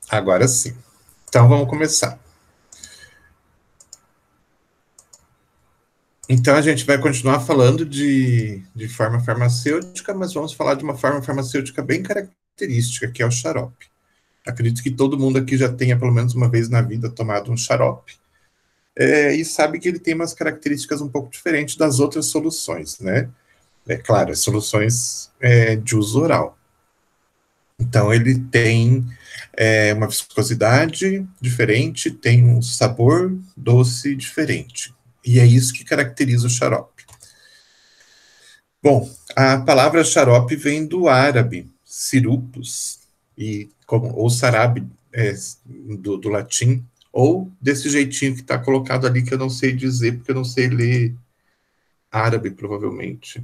Agora sim. Então, vamos começar. Então, a gente vai continuar falando de forma farmacêutica, mas vamos falar de uma forma farmacêutica bem característica, que é o xarope. Acredito que todo mundo aqui já tenha, pelo menos uma vez na vida, tomado um xarope, e sabe que ele tem umas características um pouco diferentes das outras soluções, né? É claro, as soluções de uso oral. Então, ele tem uma viscosidade diferente, tem um sabor doce diferente. E é isso que caracteriza o xarope. Bom, a palavra xarope vem do árabe, sirupus, ou sarabe, do latim, ou desse jeitinho que está colocado ali, que eu não sei dizer, porque eu não sei ler árabe, provavelmente.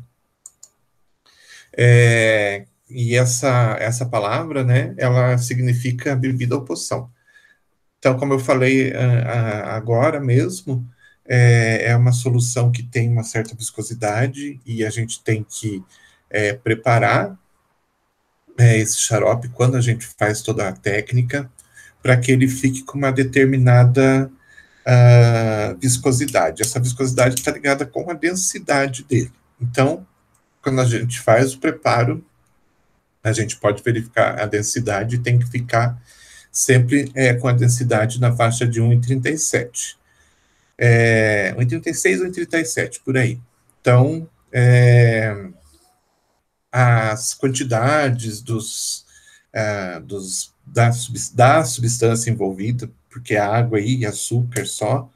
E essa palavra, né, ela significa bebida ou poção. Então, como eu falei agora mesmo, é uma solução que tem uma certa viscosidade e a gente tem que preparar esse xarope quando a gente faz toda a técnica para que ele fique com uma determinada viscosidade. Essa viscosidade está ligada com a densidade dele. Então, quando a gente faz o preparo, a gente pode verificar a densidade e tem que ficar sempre com a densidade na faixa de 1,37. 1,36 ou 1,37, por aí. Então, as quantidades da substância envolvida, porque a água e açúcar só,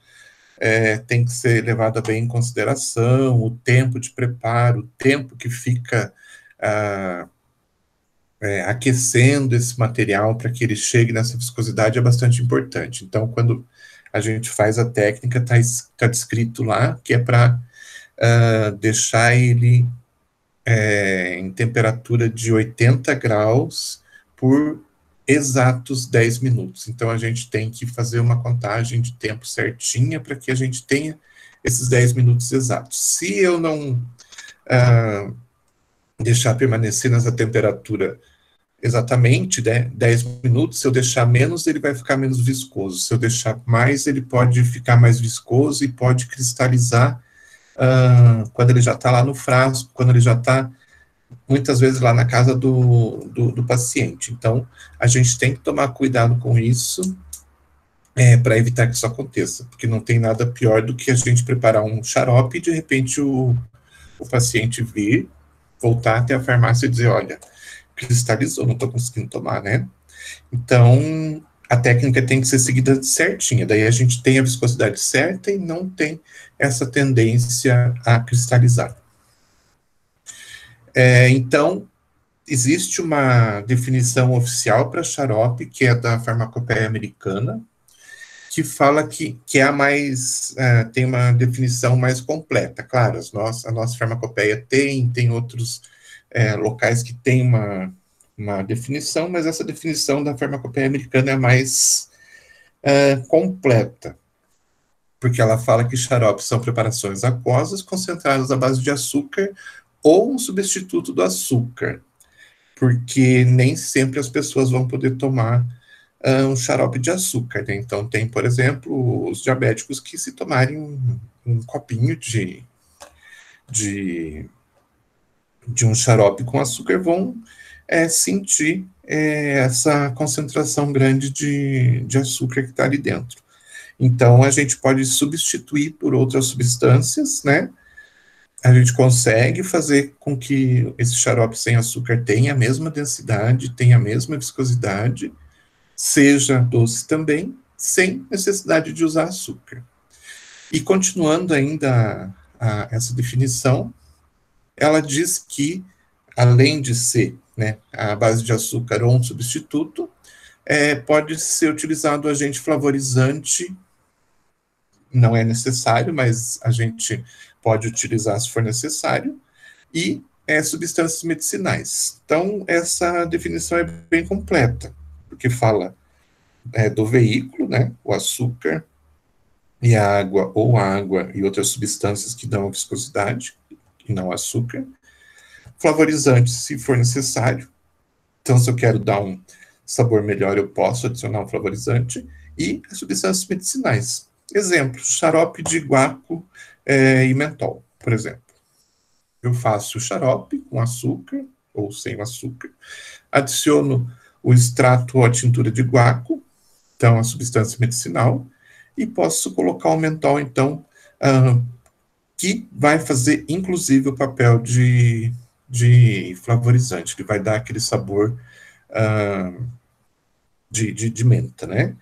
tem que ser levada bem em consideração, o tempo de preparo, o tempo que fica aquecendo esse material para que ele chegue nessa viscosidade é bastante importante. Então, quando a gente faz a técnica, está descrito lá que é para deixar ele em temperatura de 80 graus por exatos 10 minutos. Então, a gente tem que fazer uma contagem de tempo certinha para que a gente tenha esses 10 minutos exatos. Se eu não deixar permanecer nessa temperatura exatamente, né, 10 minutos, se eu deixar menos, ele vai ficar menos viscoso. Se eu deixar mais, ele pode ficar mais viscoso e pode cristalizar quando ele já está lá no frasco, quando ele já está, muitas vezes, lá na casa do paciente. Então, a gente tem que tomar cuidado com isso para evitar que isso aconteça, porque não tem nada pior do que a gente preparar um xarope e, de repente, o paciente vir, voltar até a farmácia e dizer, olha, cristalizou, não estou conseguindo tomar, né? Então, a técnica tem que ser seguida certinha, daí a gente tem a viscosidade certa e não tem essa tendência a cristalizar. Então, existe uma definição oficial para xarope, que é da Farmacopeia Americana, que fala que é a mais, tem uma definição mais completa. Claro, a nossa farmacopeia tem outros locais que tem uma definição, mas essa definição da farmacopeia americana é a mais completa, porque ela fala que xaropes são preparações aquosas concentradas à base de açúcar ou um substituto do açúcar, porque nem sempre as pessoas vão poder tomar um xarope de açúcar, né? Então, tem, por exemplo, os diabéticos que, se tomarem um copinho de um xarope com açúcar, vão sentir essa concentração grande de açúcar que está ali dentro. Então, a gente pode substituir por outras substâncias, né? A gente consegue fazer com que esse xarope sem açúcar tenha a mesma densidade, tenha a mesma viscosidade, seja doce também, sem necessidade de usar açúcar. E continuando ainda essa definição, ela diz que, além de ser, né, a base de açúcar ou um substituto, pode ser utilizado agente flavorizante, não é necessário, mas a gente pode utilizar se for necessário, e substâncias medicinais. Então, essa definição é bem completa, porque fala do veículo, né, o açúcar e a água, ou a água e outras substâncias que dão viscosidade, e não açúcar, flavorizantes, se for necessário. Então, se eu quero dar sabor melhor, eu posso adicionar um flavorizante, e as substâncias medicinais. Exemplo, xarope de guaco e mentol, por exemplo. Eu faço o xarope com açúcar, ou sem açúcar, adiciono o extrato ou a tintura de guaco, então a substância medicinal, e posso colocar o mentol, então, que vai fazer, inclusive, o papel de flavorizante, que vai dar aquele sabor de menta, né?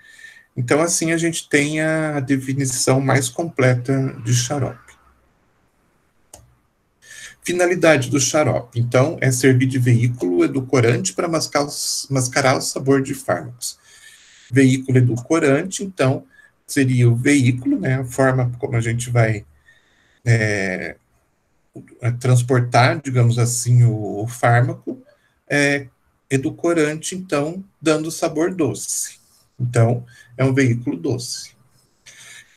Então, assim, a gente tem a definição mais completa de xarope. Finalidade do xarope, então, é servir de veículo edulcorante para mascarar o sabor de fármacos. Veículo edulcorante, então, seria o veículo, né, a forma como a gente vai transportar, digamos assim, o fármaco, edulcorante, então, dando sabor doce. Então, é um veículo doce.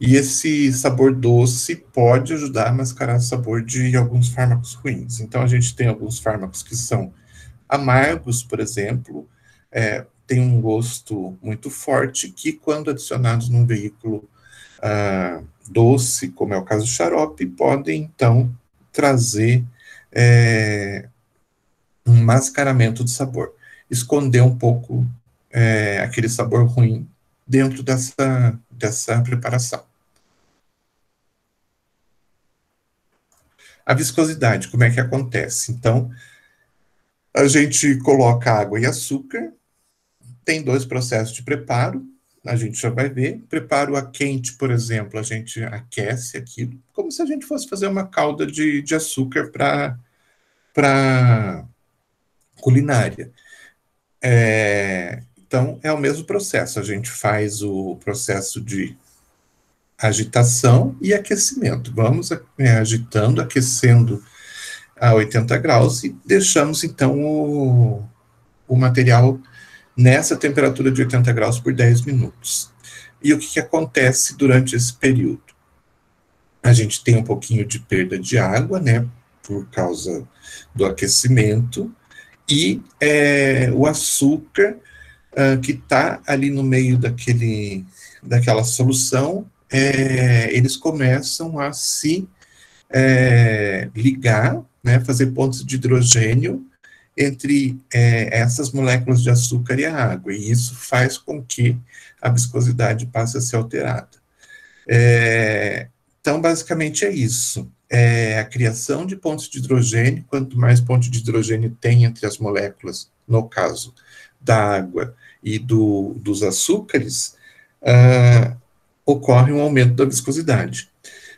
E esse sabor doce pode ajudar a mascarar o sabor de alguns fármacos ruins. Então, a gente tem alguns fármacos que são amargos, por exemplo, tem um gosto muito forte, que quando adicionados num veículo doce, como é o caso do xarope, podem, então, trazer um mascaramento do sabor, esconder um pouco aquele sabor ruim dentro dessa preparação. A viscosidade, como é que acontece? Então, a gente coloca água e açúcar, tem 2 processos de preparo, a gente já vai ver. Preparo a quente, por exemplo, a gente aquece aquilo, como se a gente fosse fazer uma calda de açúcar para culinária. Então, é o mesmo processo, a gente faz o processo de agitação e aquecimento. Vamos agitando, aquecendo a 80 graus e deixamos, então, o material nessa temperatura de 80 graus por 10 minutos. E o que acontece durante esse período? A gente tem um pouquinho de perda de água, né, por causa do aquecimento, e o açúcar que está ali no meio daquela solução, eles começam a se ligar, né, fazer pontos de hidrogênio entre essas moléculas de açúcar e a água, e isso faz com que a viscosidade passe a ser alterada. Então, basicamente é isso. A criação de pontos de hidrogênio, quanto mais pontos de hidrogênio tem entre as moléculas, no caso da água e dos açúcares, ocorre um aumento da viscosidade.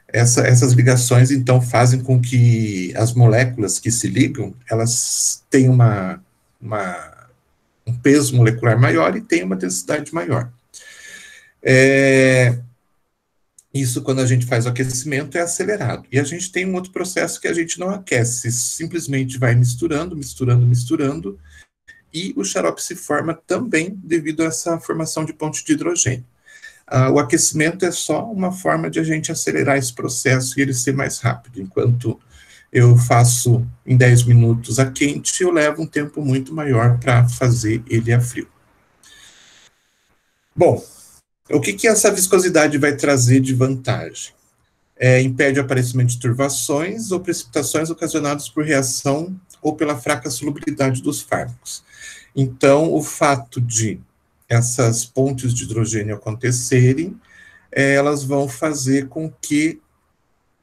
Essas ligações, então, fazem com que as moléculas que se ligam, elas tenham um peso molecular maior e tenham uma densidade maior. Isso, quando a gente faz o aquecimento, é acelerado. E a gente tem um outro processo que a gente não aquece, simplesmente vai misturando, misturando, misturando, e o xarope se forma também devido a essa formação de ponte de hidrogênio. O aquecimento é só uma forma de a gente acelerar esse processo e ele ser mais rápido. Enquanto eu faço em 10 minutos a quente, eu levo um tempo muito maior para fazer ele a frio. Bom, o que essa viscosidade vai trazer de vantagem? Impede o aparecimento de turvações ou precipitações ocasionadas por reação ou pela fraca solubilidade dos fármacos. Então, o fato de essas pontes de hidrogênio acontecerem, elas vão fazer com que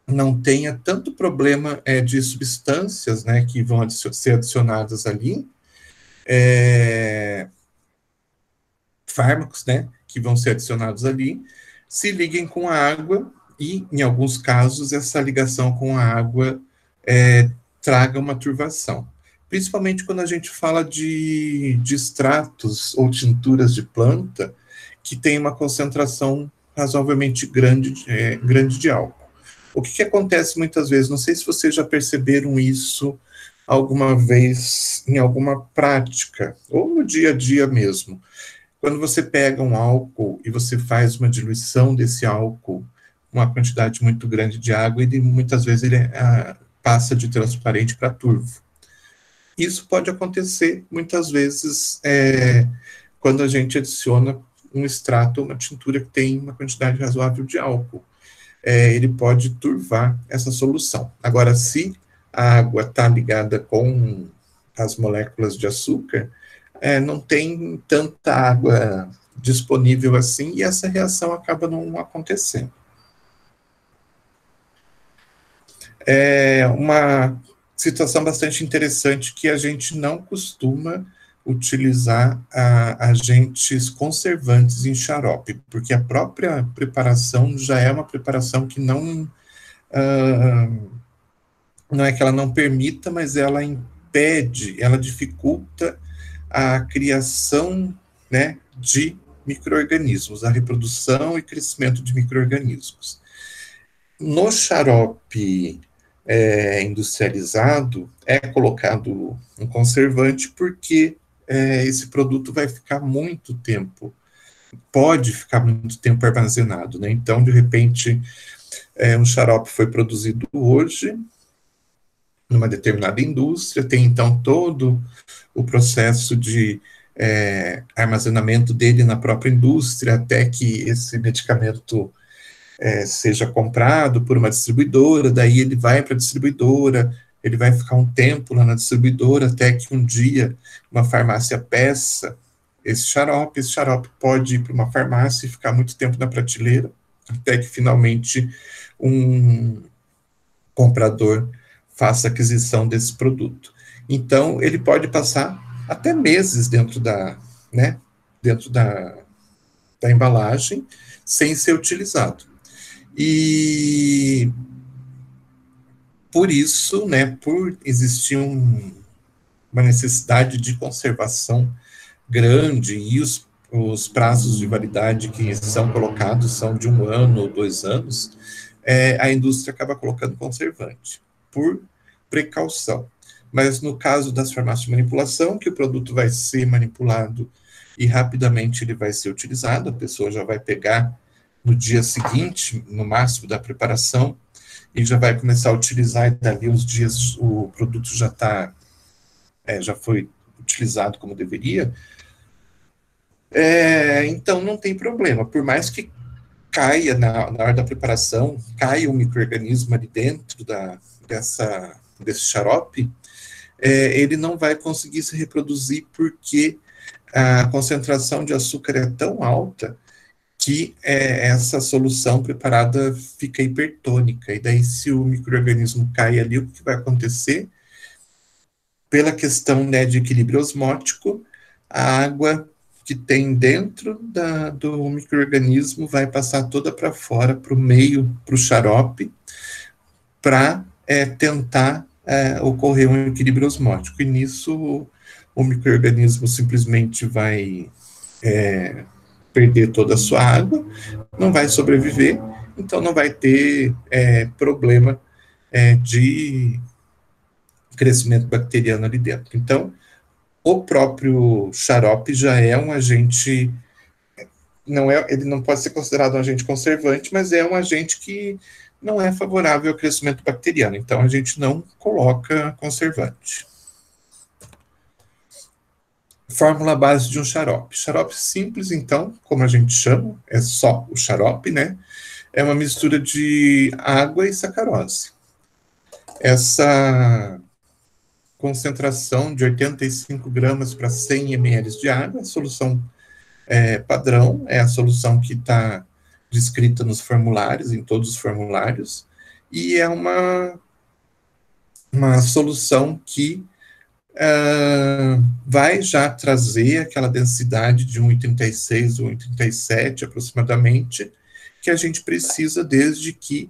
não tenha tanto problema de substâncias, né, que vão ser adicionadas ali, fármacos, né, que vão ser adicionados ali, se liguem com a água e, em alguns casos, essa ligação com a água traga uma turvação. Principalmente quando a gente fala de extratos ou tinturas de planta que tem uma concentração razoavelmente grande de álcool. O que acontece muitas vezes, não sei se vocês já perceberam isso alguma vez em alguma prática, ou no dia a dia mesmo. Quando você pega um álcool e você faz uma diluição desse álcool, uma quantidade muito grande de água, ele muitas vezes ele passa de transparente para turvo. Isso pode acontecer muitas vezes quando a gente adiciona um extrato ou uma tintura que tem uma quantidade razoável de álcool. Ele pode turvar essa solução. Agora, se a água está ligada com as moléculas de açúcar, não tem tanta água disponível assim, e essa reação acaba não acontecendo. É uma situação bastante interessante que a gente não costuma utilizar agentes conservantes em xarope, porque a própria preparação já é uma preparação que não é que ela não permita, mas ela impede, ela dificulta a criação, né, de micro-organismos, a reprodução e crescimento de micro-organismos. No xarope industrializado, é colocado um conservante porque esse produto vai ficar muito tempo, pode ficar muito tempo armazenado, né? Então, de repente, um xarope foi produzido hoje, numa determinada indústria, tem então todo o processo de armazenamento dele na própria indústria, até que esse medicamento seja comprado por uma distribuidora, daí ele vai para a distribuidora, ele vai ficar um tempo lá na distribuidora, até que um dia uma farmácia peça esse xarope pode ir para uma farmácia e ficar muito tempo na prateleira, até que finalmente um comprador faça aquisição desse produto. Então, ele pode passar até meses dentro da embalagem, sem ser utilizado. E por isso, né, por existir uma necessidade de conservação grande, e os prazos de validade que são colocados são de 1 ano ou 2 anos, a indústria acaba colocando conservante, por precaução. Mas no caso das farmácias de manipulação, que o produto vai ser manipulado e rapidamente ele vai ser utilizado, a pessoa já vai pegar no dia seguinte, no máximo da preparação, e já vai começar a utilizar, e dali uns dias o produto já foi utilizado como deveria, então não tem problema, por mais que caia na hora da preparação, caia um micro-organismo ali dentro desse xarope, ele não vai conseguir se reproduzir porque a concentração de açúcar é tão alta que essa solução preparada fica hipertônica, e daí se o micro-organismo cai ali, o que vai acontecer? Pela questão, né, de equilíbrio osmótico, a água que tem dentro do micro-organismo vai passar toda para fora, para o meio, para o xarope, para tentar ocorrer um equilíbrio osmótico. E nisso o micro-organismo simplesmente vai perder toda a sua água, não vai sobreviver, então não vai ter problema de crescimento bacteriano ali dentro. Então, o próprio xarope já é um agente, ele não pode ser considerado um agente conservante, mas é um agente que não é favorável ao crescimento bacteriano, então a gente não coloca conservante. Fórmula base de um xarope. Xarope simples, então, como a gente chama, é só o xarope, né? É uma mistura de água e sacarose. Essa concentração de 85 gramas para 100 ml de água, a solução padrão, é a solução que está descrita nos formulários, em todos os formulários, e é uma solução que vai já trazer aquela densidade de 1,36 ou 1,37 aproximadamente, que a gente precisa desde que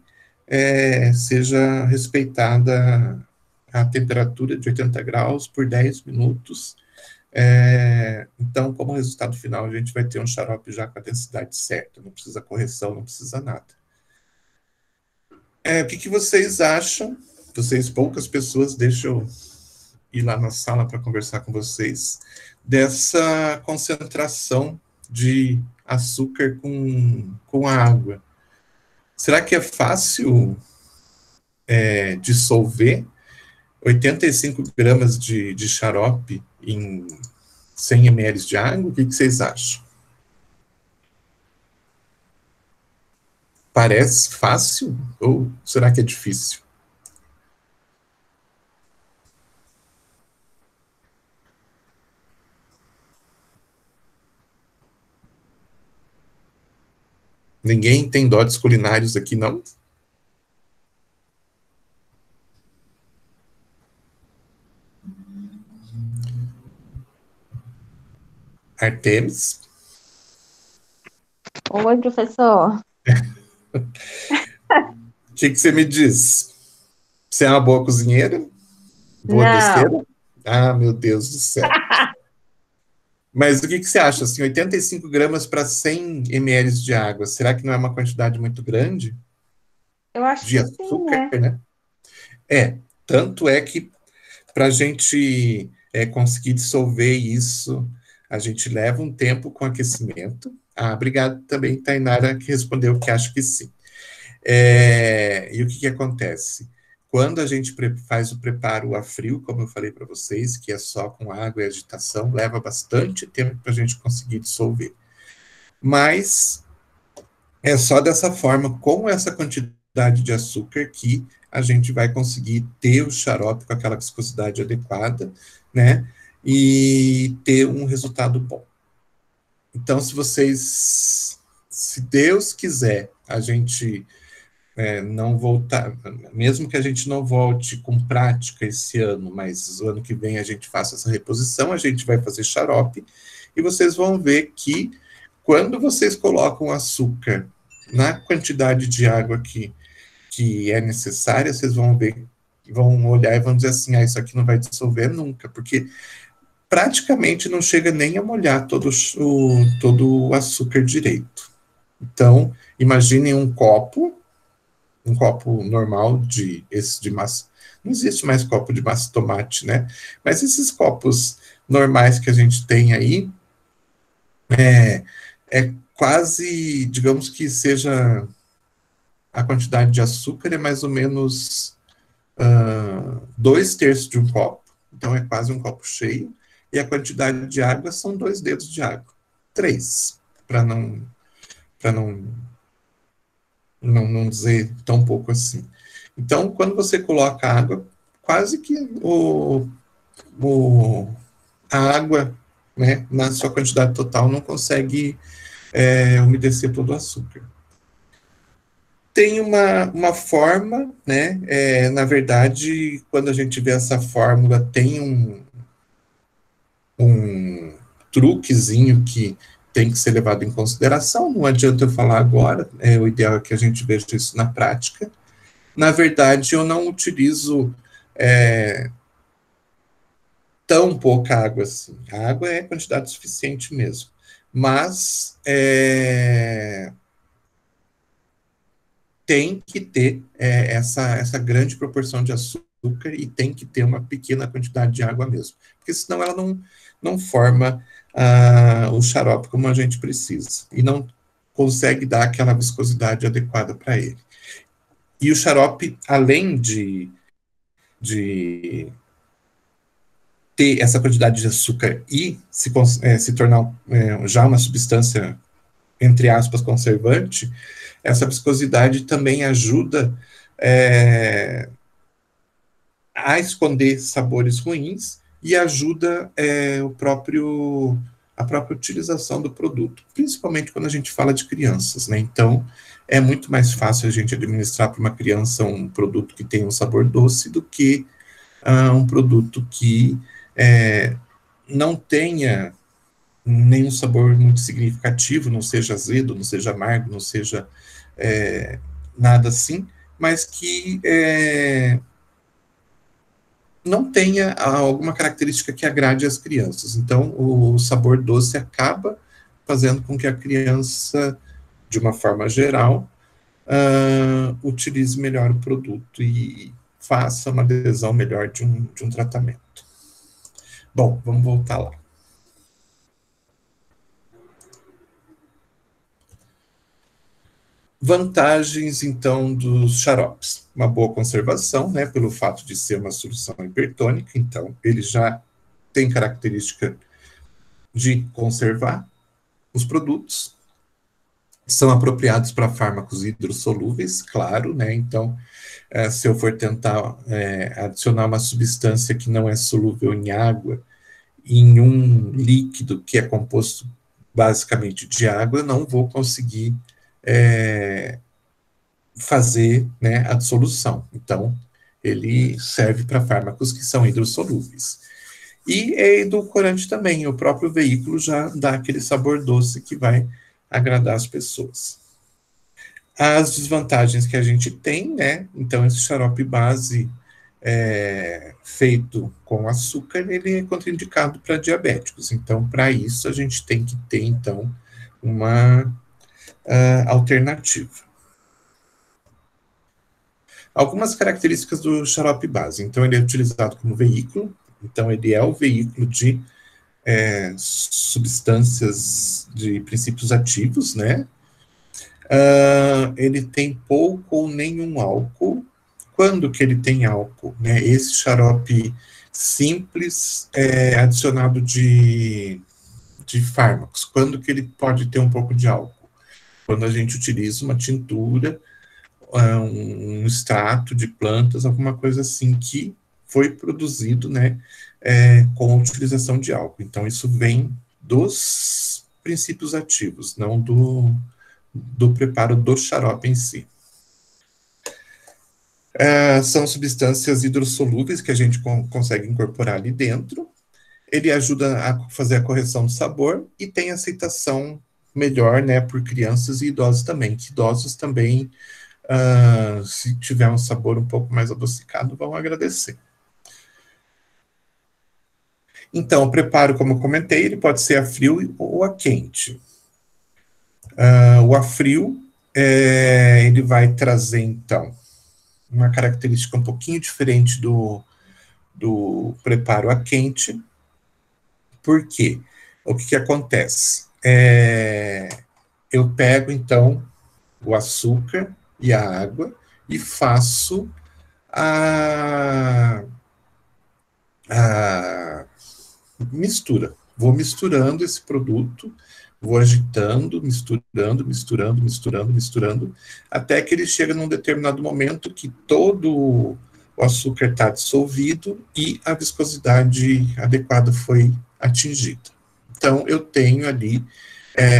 seja respeitada a temperatura de 80 graus por 10 minutos. Então, como resultado final, a gente vai ter um xarope já com a densidade certa, não precisa correção, não precisa nada. O que vocês acham? Poucas pessoas, deixa eu ir lá na sala para conversar com vocês, dessa concentração de açúcar com a água. Será que é fácil dissolver 85 gramas de xarope em 100 ml de água? O que vocês acham? Parece fácil ou será que é difícil? Ninguém tem dotes culinários aqui, não? Artemis? Oi, professor. O que você me diz? Você é uma boa cozinheira? Boa Não, doceira? Ah, meu Deus do céu. Mas o que você acha? Assim, 85 gramas para 100 ml de água, será que não é uma quantidade muito grande eu acho de que sim, açúcar, né? né? É, tanto é que para a gente conseguir dissolver isso, a gente leva um tempo com aquecimento. Ah, obrigado também, Tainara, que respondeu que acha que sim. E o que acontece? Quando a gente faz o preparo a frio, como eu falei para vocês, que é só com água e agitação, leva bastante tempo para a gente conseguir dissolver. Mas é só dessa forma, com essa quantidade de açúcar, que a gente vai conseguir ter o xarope com aquela viscosidade adequada, né? E ter um resultado bom. Então, se Deus quiser, a gente não voltar, mesmo que a gente não volte com prática esse ano, mas o ano que vem a gente faça essa reposição, a gente vai fazer xarope, e vocês vão ver que quando vocês colocam açúcar na quantidade de água que é necessária, vocês vão ver, vão olhar e vão dizer assim, isso aqui não vai dissolver nunca, porque praticamente não chega nem a molhar todo o açúcar direito. Então, imaginem um copo normal de massa. Não existe mais copo de massa de tomate, né? Mas esses copos normais que a gente tem aí é quase, digamos que seja a quantidade de açúcar é mais ou menos 2/3 de um copo. Então é quase um copo cheio. E a quantidade de água são 2 dedos de água. 3, para não dizer tão pouco assim. Então, quando você coloca água, quase que o, a água, né, na sua quantidade total, não consegue umedecer todo o açúcar. Tem uma forma, né? Na verdade, quando a gente vê essa fórmula, tem um truquezinho que tem que ser levado em consideração. Não adianta eu falar agora, o ideal é que a gente veja isso na prática. Na verdade, eu não utilizo tão pouca água assim. A água é quantidade suficiente mesmo. Mas tem que ter essa grande proporção de açúcar e tem que ter uma pequena quantidade de água mesmo. Porque senão ela não forma o xarope como a gente precisa. E não consegue dar aquela viscosidade adequada para ele. E o xarope, além de ter essa quantidade de açúcar e se tornar já uma substância, entre aspas, conservante, essa viscosidade também ajuda a esconder sabores ruins e ajuda a própria utilização do produto, principalmente quando a gente fala de crianças, né? Então, é muito mais fácil a gente administrar para uma criança um produto que tem um sabor doce do que um produto que não tenha nenhum sabor muito significativo, não seja azedo, não seja amargo, não seja nada assim, mas que não tenha alguma característica que agrade as crianças. Então, o sabor doce acaba fazendo com que a criança, de uma forma geral, utilize melhor o produto e faça uma adesão melhor de um tratamento. Bom, vamos voltar lá. Vantagens, então, dos xaropes. Uma boa conservação, né, pelo fato de ser uma solução hipertônica, então ele já tem característica de conservar os produtos, são apropriados para fármacos hidrossolúveis, claro, né? Então, se eu for tentar adicionar uma substância que não é solúvel em água, em um líquido que é composto basicamente de água, eu não vou conseguir fazer, né, a dissolução. Então, ele serve para fármacos que são hidrossolúveis. E é edulcorante também, o próprio veículo já dá aquele sabor doce que vai agradar as pessoas. As desvantagens que a gente tem, né? Então, esse xarope base feito com açúcar, ele é contraindicado para diabéticos. Então, para isso, a gente tem que ter, então, uma alternativa. Algumas características do xarope base. Então, ele é utilizado como veículo. Então, ele é o veículo de substâncias de princípios ativos, né? Ele tem pouco ou nenhum álcool. Quando que ele tem álcool? Né? Esse xarope simples adicionado de fármacos. Quando que ele pode ter um pouco de álcool? Quando a gente utiliza uma tintura, um extrato de plantas, alguma coisa assim que foi produzido, né, com a utilização de álcool. Então, isso vem dos princípios ativos, não do preparo do xarope em si. São substâncias hidrossolúveis que a gente consegue incorporar ali dentro. Ele ajuda a fazer a correção do sabor e tem aceitação melhor, né, por crianças e idosos também, que idosos também, se tiver um sabor um pouco mais adocicado, vão agradecer. Então, o preparo, como eu comentei, ele pode ser a frio ou a quente. O a frio, ele vai trazer, então, uma característica um pouquinho diferente do preparo a quente. Por quê? O que acontece? Eu pego, então, o açúcar e a água e faço a mistura. Vou misturando esse produto, vou agitando, misturando, até que ele chega num determinado momento que todo o açúcar está dissolvido e a viscosidade adequada foi atingida. Então, eu tenho ali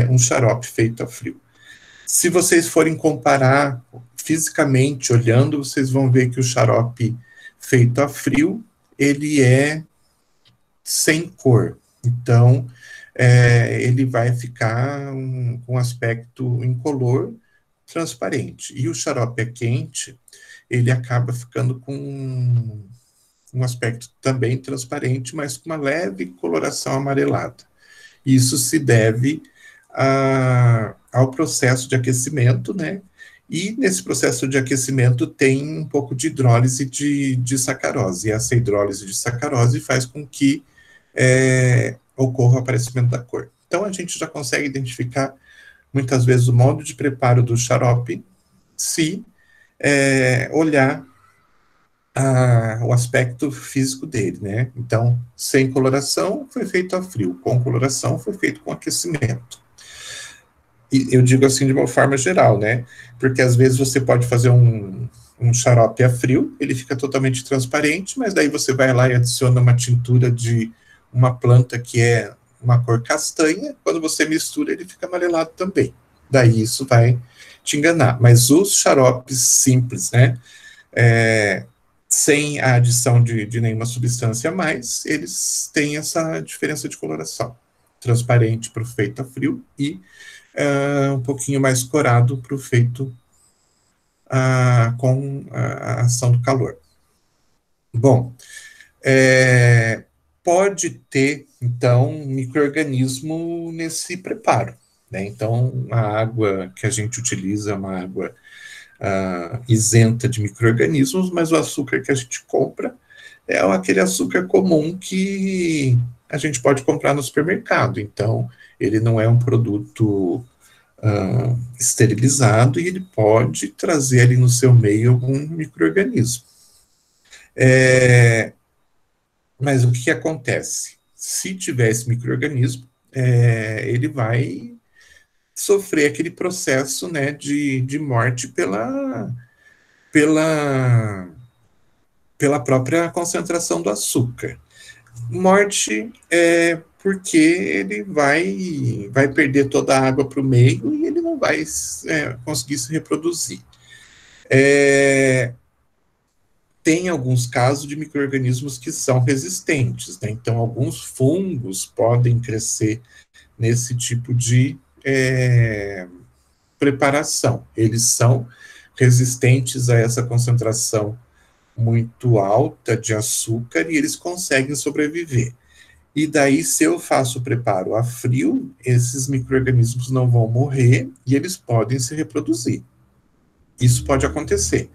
um xarope feito a frio. Se vocês forem comparar fisicamente, olhando, vocês vão ver que o xarope feito a frio, ele é sem cor. Então, ele vai ficar com um aspecto incolor, transparente. E o xarope é quente, ele acaba ficando com um aspecto também transparente, mas com uma leve coloração amarelada. Isso se deve ao processo de aquecimento, né? E nesse processo de aquecimento tem um pouco de hidrólise de sacarose. E essa hidrólise de sacarose faz com que ocorra o aparecimento da cor. Então, a gente já consegue identificar, muitas vezes, o modo de preparo do xarope se olhar o aspecto físico dele, né? Então, sem coloração, foi feito a frio. Com coloração, foi feito com aquecimento. E eu digo assim de uma forma geral, né? Porque, às vezes, você pode fazer um xarope a frio, ele fica totalmente transparente, mas daí você vai lá e adiciona uma tintura de uma planta que é uma cor castanha, quando você mistura, ele fica amarelado também. Daí isso vai te enganar. Mas os xaropes simples, né, sem a adição de nenhuma substância a mais, eles têm essa diferença de coloração. Transparente para o feito a frio e um pouquinho mais corado para o feito com a ação do calor. Bom, pode ter, então, micro-organismo nesse preparo, né? Então, a água que a gente utiliza é uma água isenta de micro-organismos, mas o açúcar que a gente compra é aquele açúcar comum que a gente pode comprar no supermercado. Então, ele não é um produto esterilizado e ele pode trazer ali no seu meio algum micro-organismo. Mas o que acontece? Se tiver esse micro-organismo, ele vai sofrer aquele processo, né, de morte pela, pela própria concentração do açúcar. Morte é porque ele vai perder toda a água para o meio e ele não vai conseguir se reproduzir. Tem alguns casos de micro-organismos que são resistentes, né? Então, alguns fungos podem crescer nesse tipo de preparação. Eles são resistentes a essa concentração muito alta de açúcar e eles conseguem sobreviver. E daí, se eu faço o preparo a frio, esses micro-organismos não vão morrer e eles podem se reproduzir. Isso pode acontecer.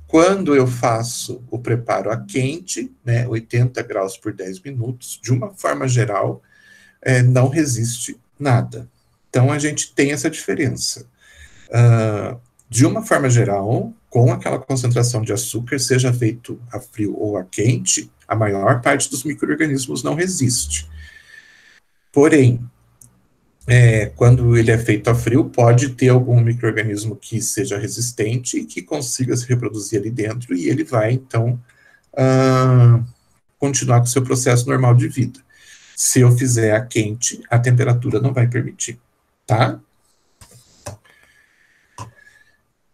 Quando eu faço o preparo a quente, né, 80 graus por 10 minutos, de uma forma geral, não resiste nada. Então, a gente tem essa diferença. De uma forma geral, com aquela concentração de açúcar, seja feito a frio ou a quente, a maior parte dos micro-organismos não resiste. Porém, quando ele é feito a frio, pode ter algum micro-organismo que seja resistente e que consiga se reproduzir ali dentro, e ele vai, então, continuar com o seu processo normal de vida. Se eu fizer a quente, a temperatura não vai permitir, tá?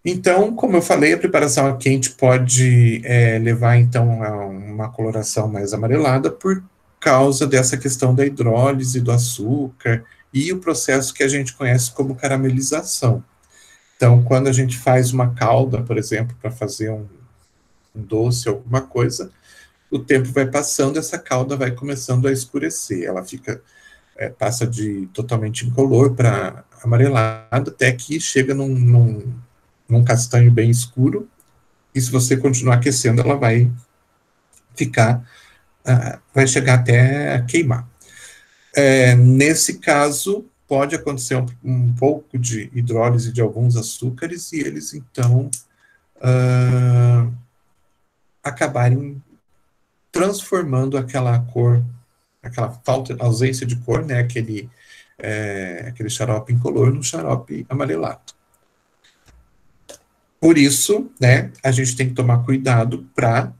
Então, como eu falei, a preparação a quente pode levar, então, a uma coloração mais amarelada por causa dessa questão da hidrólise do açúcar e o processo que a gente conhece como caramelização. Então, quando a gente faz uma calda, por exemplo, para fazer um doce, alguma coisa, o tempo vai passando, essa calda vai começando a escurecer, ela passa de totalmente incolor para amarelado, até que chega num castanho bem escuro, e se você continuar aquecendo, ela vai vai chegar até a queimar. Nesse caso, pode acontecer um pouco de hidrólise de alguns açúcares, e eles, então, acabarem transformando aquela cor, aquela ausência de cor, né, aquele xarope incolor, no xarope amarelado. Por isso, né, a gente tem que tomar cuidado para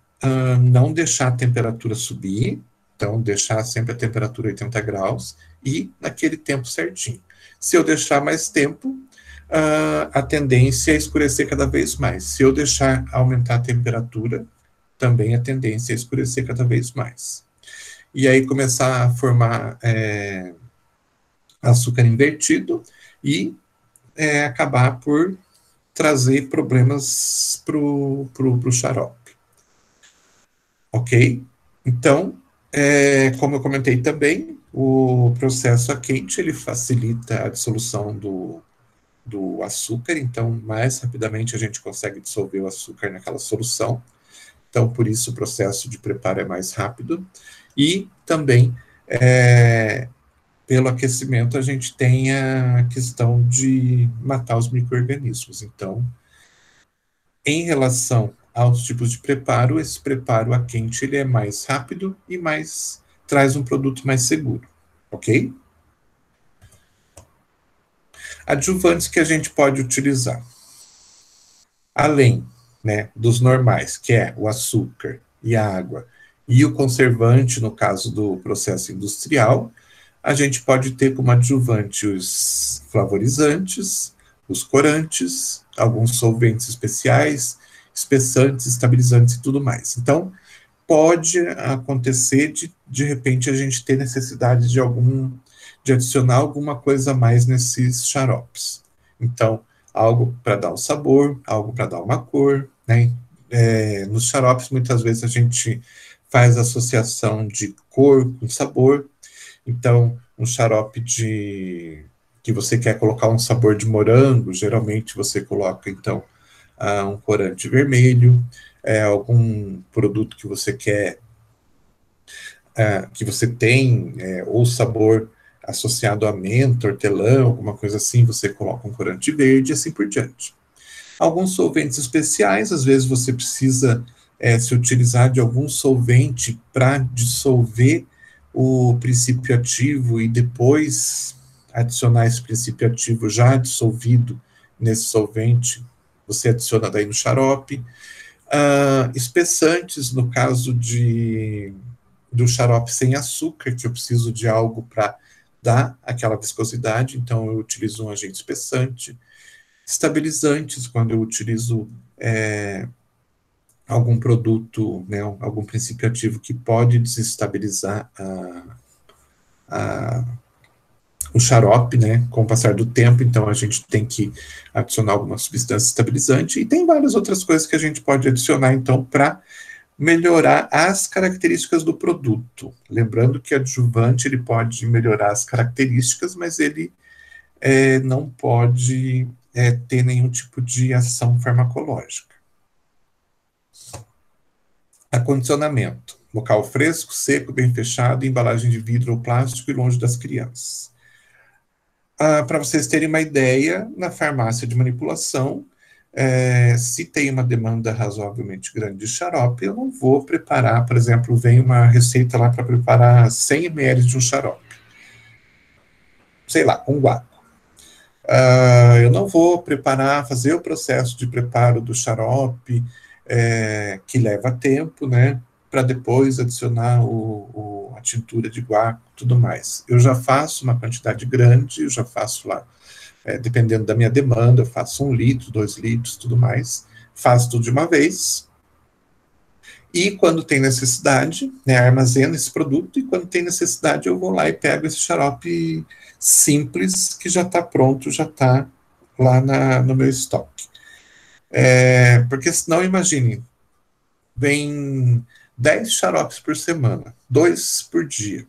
não deixar a temperatura subir, então deixar sempre a temperatura 80 graus e naquele tempo certinho. Se eu deixar mais tempo, a tendência é escurecer cada vez mais. Se eu deixar aumentar a temperatura, também a tendência é escurecer cada vez mais. E aí começar a formar açúcar invertido e acabar por trazer problemas para o xarope. Ok? Então, como eu comentei também, o processo a quente, ele facilita a dissolução do açúcar, então, mais rapidamente a gente consegue dissolver o açúcar naquela solução. Então, por isso, o processo de preparo é mais rápido. E também, pelo aquecimento, a gente tem a questão de matar os micro-organismos. Então, em relação aos tipos de preparo, esse preparo a quente ele é mais rápido e traz um produto mais seguro, ok? Adjuvantes que a gente pode utilizar. Além, né, dos normais, que é o açúcar e a água, e o conservante, no caso do processo industrial, a gente pode ter como adjuvante os flavorizantes, os corantes, alguns solventes especiais, espessantes, estabilizantes e tudo mais. Então, pode acontecer de repente a gente ter necessidade de adicionar alguma coisa a mais nesses xaropes. Então, algo para dar um sabor, algo para dar uma cor, né? Nos xaropes, muitas vezes a gente faz associação de cor com sabor. Então, um xarope que você quer colocar um sabor de morango, geralmente você coloca, então, um corante vermelho, algum produto que você quer, que você tem, ou sabor associado a menta, hortelã, alguma coisa assim, você coloca um corante verde e assim por diante. Alguns solventes especiais, às vezes você precisa se utilizar de algum solvente para dissolver o princípio ativo e depois adicionar esse princípio ativo já dissolvido nesse solvente, você adiciona daí no xarope. Espessantes, no caso do xarope sem açúcar, que eu preciso de algo para dar aquela viscosidade, então eu utilizo um agente espessante. Estabilizantes, quando eu utilizo algum produto, né, algum princípio ativo que pode desestabilizar o xarope, né, com o passar do tempo, então a gente tem que adicionar alguma substância estabilizante, e tem várias outras coisas que a gente pode adicionar, então, para melhorar as características do produto. Lembrando que adjuvante, ele pode melhorar as características, mas ele não pode ter nenhum tipo de ação farmacológica. Acondicionamento. Local fresco, seco, bem fechado, embalagem de vidro ou plástico e longe das crianças. Para vocês terem uma ideia, na farmácia de manipulação, se tem uma demanda razoavelmente grande de xarope, eu não vou preparar, por exemplo, vem uma receita lá para preparar 100 ml de um xarope. Sei lá, um guaco. Eu não vou preparar, fazer o processo de preparo do xarope, que leva tempo, né, para depois adicionar a tintura de guaco e tudo mais. Eu já faço uma quantidade grande, eu já faço lá, dependendo da minha demanda, eu faço 1 litro, 2 litros, tudo mais, faço tudo de uma vez, e quando tem necessidade, né, armazeno esse produto, e quando tem necessidade eu vou lá e pego esse xarope simples, que já está pronto, já está lá no meu estoque. Porque senão, imagine, vem 10 xaropes por semana, 2 por dia.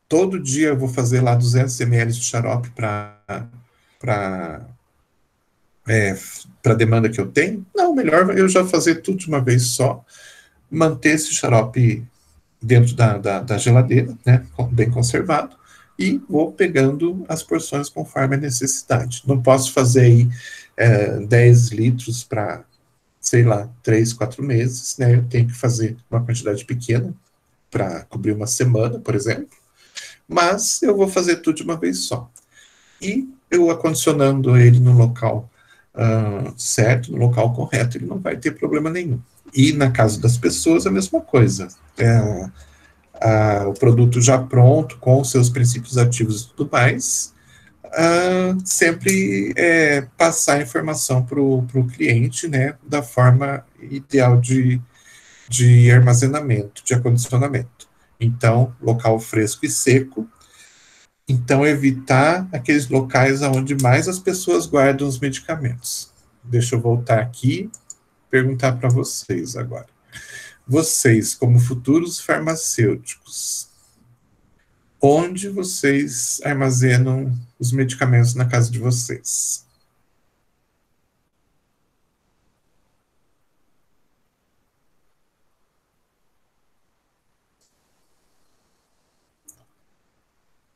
Todo dia eu vou fazer lá 200 ml de xarope para a demanda que eu tenho. Não, melhor eu já fazer tudo de uma vez só, manter esse xarope dentro da geladeira, né, bem conservado, e vou pegando as porções conforme a necessidade. Não posso fazer aí 10 litros para, sei lá, 3, 4 meses, né, eu tenho que fazer uma quantidade pequena para cobrir uma semana, por exemplo, mas eu vou fazer tudo de uma vez só. E eu acondicionando ele no local certo, no local correto, ele não vai ter problema nenhum. E na casa das pessoas, a mesma coisa. O produto já pronto, com seus princípios ativos e tudo mais, sempre passar a informação para o cliente, né, da forma ideal de armazenamento, de acondicionamento. Então, local fresco e seco. Então, evitar aqueles locais onde mais as pessoas guardam os medicamentos. Deixa eu voltar aqui, perguntar para vocês agora. Vocês, como futuros farmacêuticos, onde vocês armazenam os medicamentos na casa de vocês?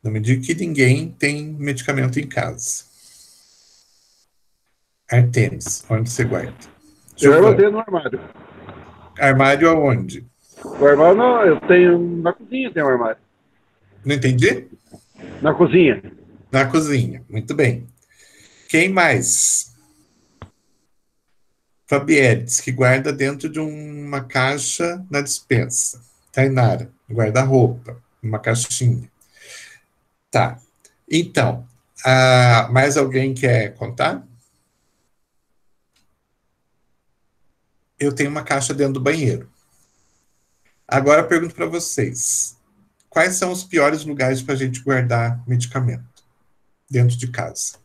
Não me diga que ninguém tem medicamento em casa. Artemis, onde você guarda? Eu armazeno no armário. Armário aonde? O armário não, eu tenho na cozinha, tem um armário. Não entendi? Na cozinha. Na cozinha, muito bem. Quem mais? Fabiedes, que guarda dentro de uma caixa na despensa. Tainara, guarda-roupa, uma caixinha. Tá. Então, mais alguém quer contar? Eu tenho uma caixa dentro do banheiro. Agora eu pergunto para vocês: quais são os piores lugares para a gente guardar medicamento dentro de casa?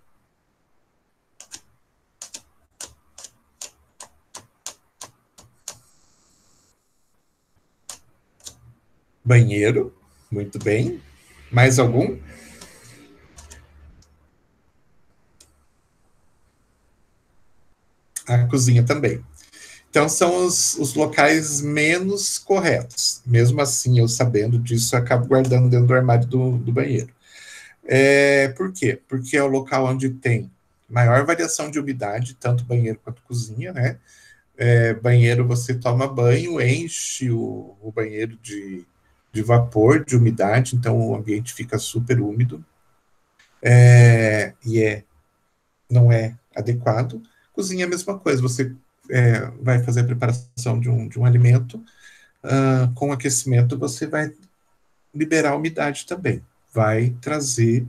Banheiro, muito bem. Mais algum? A cozinha também. Então, são os locais menos corretos. Mesmo assim, eu sabendo disso, eu acabo guardando dentro do armário do banheiro. Por quê? Porque é o local onde tem maior variação de umidade, tanto banheiro quanto cozinha, né? Banheiro, você toma banho, enche o banheiro de vapor, de umidade, então o ambiente fica super úmido, não é adequado. Cozinha é a mesma coisa, você vai fazer a preparação de um alimento, com aquecimento você vai liberar umidade também, vai trazer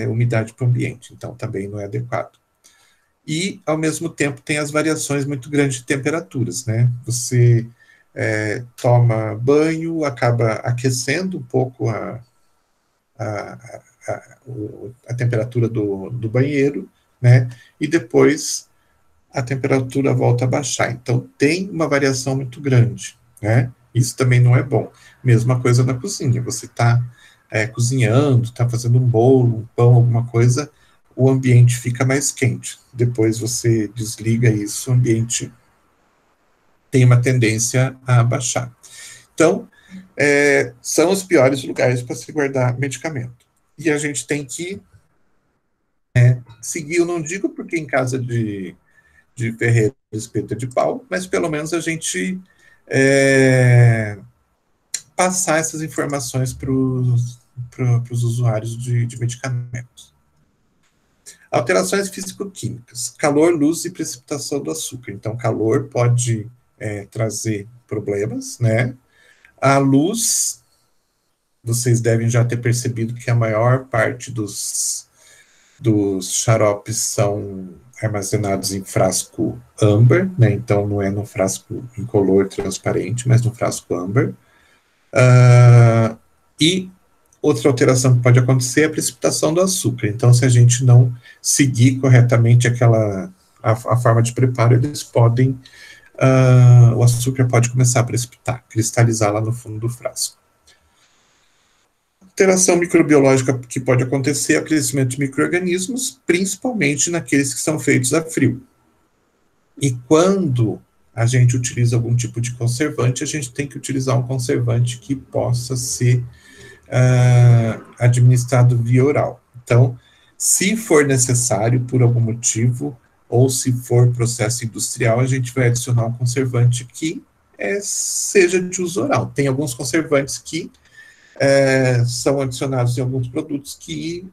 umidade para o ambiente, então também não é adequado. E, ao mesmo tempo, tem as variações muito grandes de temperaturas, né? Você toma banho, acaba aquecendo um pouco a temperatura do banheiro, né? E depois a temperatura volta a baixar. Então, tem uma variação muito grande, né? Isso também não é bom. Mesma coisa na cozinha. Você está cozinhando, está fazendo um bolo, um pão, alguma coisa, o ambiente fica mais quente. Depois você desliga isso, o ambiente tem uma tendência a baixar. Então, são os piores lugares para se guardar medicamento. E a gente tem que seguir, eu não digo porque em casa de ferreiro espeta de pau, mas pelo menos a gente passar essas informações para os usuários de medicamentos. Alterações físico-químicas, calor, luz e precipitação do açúcar. Então, calor pode trazer problemas, né? A luz, vocês devem já ter percebido que a maior parte dos xaropes são armazenados em frasco âmbar, né? Então não é no frasco incolor transparente, mas no frasco âmbar. E outra alteração que pode acontecer é a precipitação do açúcar. Então, se a gente não seguir corretamente a forma de preparo, eles podem, o açúcar pode começar a precipitar, cristalizar lá no fundo do frasco. Alteração microbiológica que pode acontecer é o crescimento de micro-organismos, principalmente naqueles que são feitos a frio. E quando a gente utiliza algum tipo de conservante, a gente tem que utilizar um conservante que possa ser administrado via oral. Então, se for necessário, por algum motivo, ou se for processo industrial, a gente vai adicionar um conservante que seja de uso oral. Tem alguns conservantes que são adicionados em alguns produtos que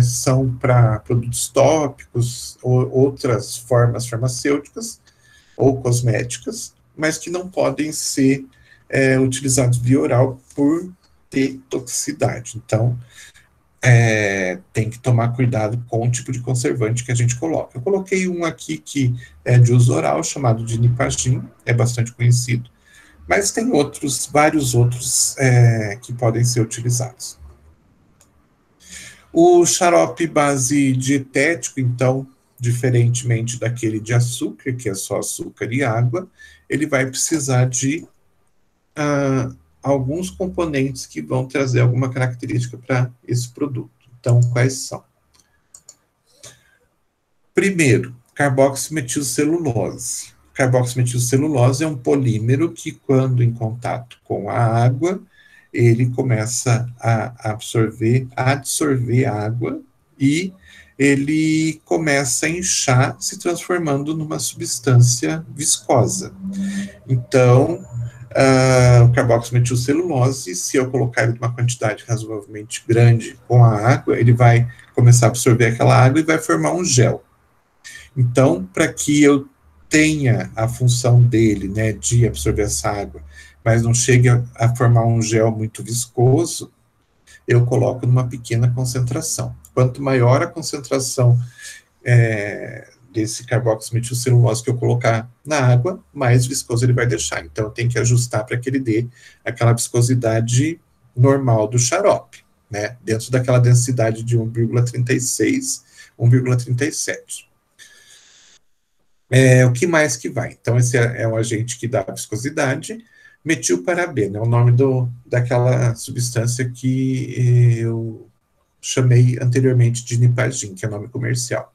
são para produtos tópicos ou outras formas farmacêuticas ou cosméticas, mas que não podem ser utilizados via oral por ter toxicidade. Então, tem que tomar cuidado com o tipo de conservante que a gente coloca. Eu coloquei um aqui que é de uso oral, chamado de Nipagin, é bastante conhecido, mas tem vários outros que podem ser utilizados. O xarope base dietético, então, diferentemente daquele de açúcar, que é só açúcar e água, ele vai precisar de alguns componentes que vão trazer alguma característica para esse produto. Então, quais são? Primeiro, carboximetilcelulose. Carboximetilcelulose é um polímero que, quando em contato com a água, ele começa a absorver água e ele começa a inchar, se transformando numa substância viscosa. Então, o carboximetilcelulose, se eu colocar ele numa quantidade razoavelmente grande com a água, ele vai começar a absorver aquela água e vai formar um gel. Então, para que eu tenha a função dele, né, de absorver essa água, mas não chegue a formar um gel muito viscoso, eu coloco numa pequena concentração. Quanto maior a concentração desse carboximetilcelulose que eu colocar na água, mais viscoso ele vai deixar. Então, eu tenho que ajustar para que ele dê aquela viscosidade normal do xarope, né, dentro daquela densidade de 1,36, 1,37. O que mais que vai? Então, esse é um agente que dá viscosidade. Metilparabeno é o nome daquela substância que eu chamei anteriormente de Nipagin, que é o nome comercial.